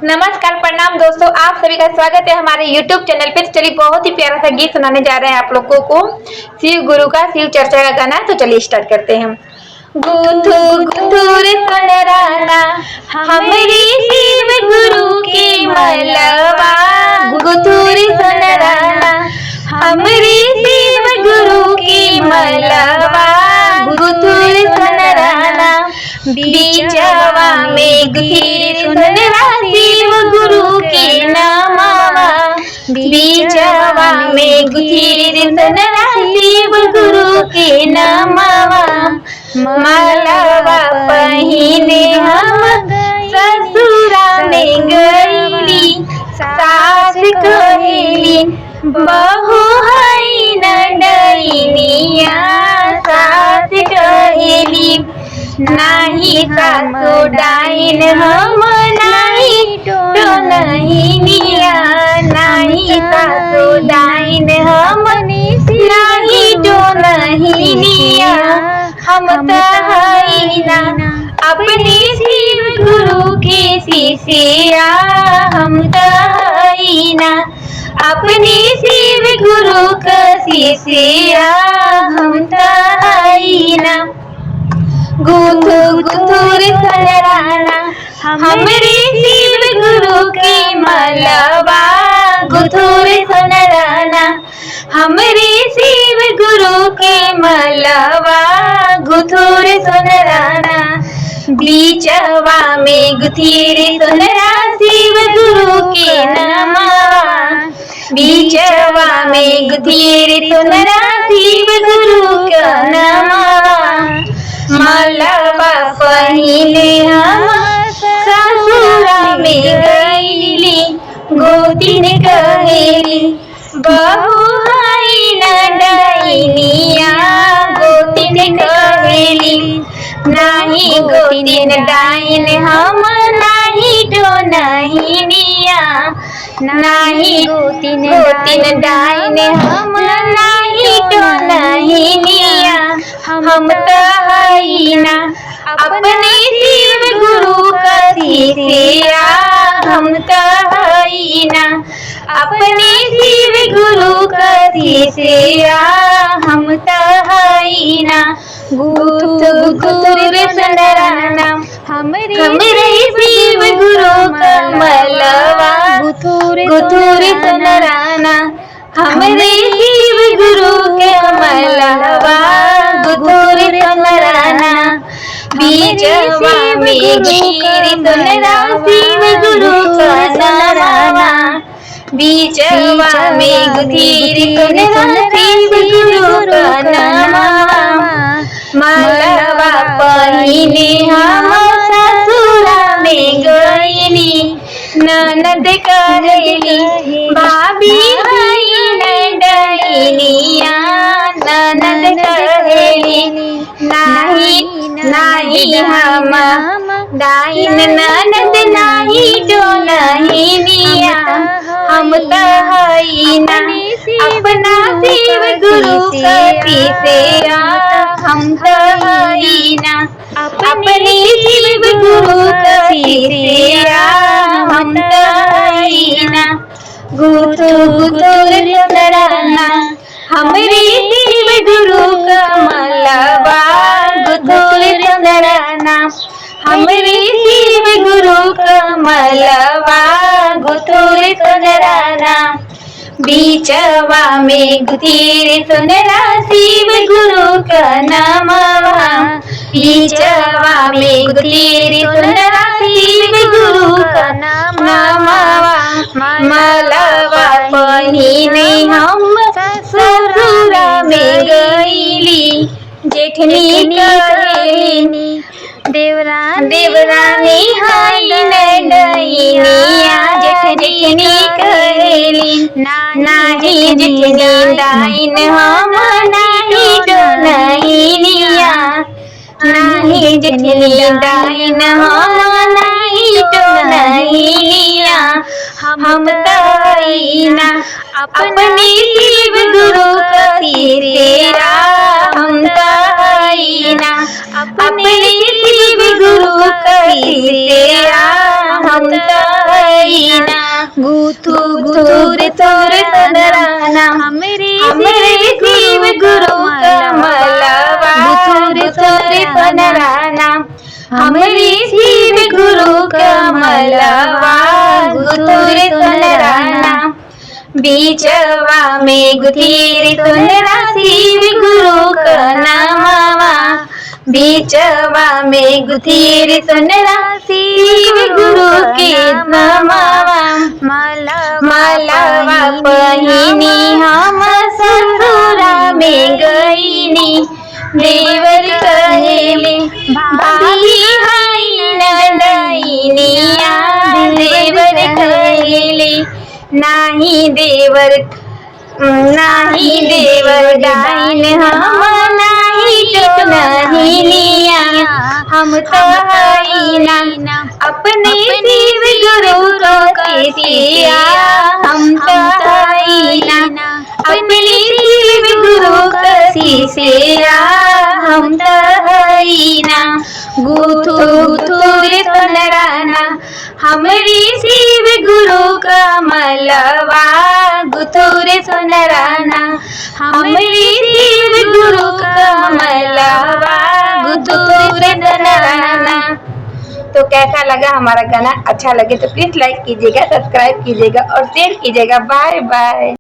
नमस्कार, प्रणाम दोस्तों, आप सभी का स्वागत है हमारे YouTube चैनल पे। चलिए बहुत ही प्यारा सा गीत सुनाने जा रहे हैं आप लोगों को, शिव गुरु का, शिव चर्चा का गाना। तो चलिए स्टार्ट करते हैं। गुथु गुथुर सोनराना हमरी शिव गुरु की मलवा, गुथुर सोनराना हमरी शिव गुरु की मलवा, गुथुर सोनराना बीचवा में गुथीर सुनरा शिव गुरु के नामवा, बीचवा में गुथीर सुनरा शिव गुरु के नामवा। मालवा पहिने हम ससुरा में गईली, सास कहेली बहू हई न डैनिया, सास कहेली नाही सासु डाइन हम नाही तो नहीं निया, नाही सासु डाइन हम नाही तो नहीं निया। हम तो हई ना अपने शिव गुरु के शिष्या, हम तो हई ना अपने शिव गुरु का शिष्या, हम तो हई ना। गुथु गुथुर सोनराना हमरे शिव गुरु की मलवा, गुथुर सोनराना हमरे शिव गुरु के मलवा, गुथुर सोनराना बीचवा में गुथीर सोनरा शिव गुरु के नामवा, बीचवा में गुथीर सोनरा शिव गुरु का नामवा। मलवा पहिने हम ससुरा में गईली, गोतिन कहेली बहू हई न डैनिया, गोतिन कहेली नाही गोतिन डाइन हम नाही तो नहीं निया, नाही गोतिन डाइन हम नाही तो नहीं निया। हम तो हई ना अपने शिव गुरु का शिष्या, हम तो हई ना अपने शिव गुरु का शिष्या, हम तो हई ना। गुथु गुथुर सोनराना हमरे शिव गुरु का मलवा, गुथुर सोनराना हमरे शिव गुरु के मलवा, गुथुर सोनराना बीचवा में गुथीर सोनरा शिव गुरु का नामवा, बीचवा में गुथीर सोनरा शिव गुरु का नामवा। मलवा पहिने हम ससुरा में गईली, ननद कहेली भाभी हई न डैनिया, ननद कहेली नाही नाही हम डाइन ननद नाही तो नहीं निया। हम तो हई ना अपना शिव गुरु का शिष्या, हम तो हई ना अपने शिव गुरु का शिष्या, हम तो हई ना। गुथु गुथुर सोनराना हमरे शिव गुरु का मलवा, गुथुर सोनराना हमरे शिव गुरु का मलवा, गुथुर सोनराना बीचवा में गुथीर सोनरा शिव गुरु का नामवा, बीचवा में गुथीर सोनरा शिव गुरु का नामवा। मलवा पहिने हम ससुरा में गईली, जेठनी कहेली देवरानी हई न डैनिया, जेठनी कहेली नाही जेठनी डाइन हम नाही तो नहीं निया, नाही जेठनी डाइन हम नाही तो नहीं निया। हम तो हई ना अपने शिव गुरु का शिष्या, हम तो हई ना अपने शिव गुरु का शिष्या, हम तो गुथु गुथुर तोर तनराना हमरे शिव गुरु कमलवा गुथुर तोर तनराना हमरे शिव गुरु कमलवा गुथुर तनराना बीचवा में गुथीर तोरा शिव गुरु का नामवा बीचवा में गुथीर तोरा शिव गुरु के नामवा मालावा पहिनी हम ससुरा में गईनी देवर कहेले भाभी हाय नंदनिया देवर कहेले नाही देवर डाइन हम नाही तो नहीं लिया हम तो ना अपने शिव गुरु को सिया हम तो ना अपने शिव गुरु को सिया हम तो ना गुथु गुथुर तोनराना हमरे शिव गुरु कमलवा गुथुर तोनराना हमरे शिव गुरु कमलवा गुथुर तोनराना। तो कैसा लगा हमारा गाना? अच्छा लगे तो प्लीज लाइक कीजिएगा, सब्सक्राइब कीजिएगा और शेयर कीजिएगा। Bye by.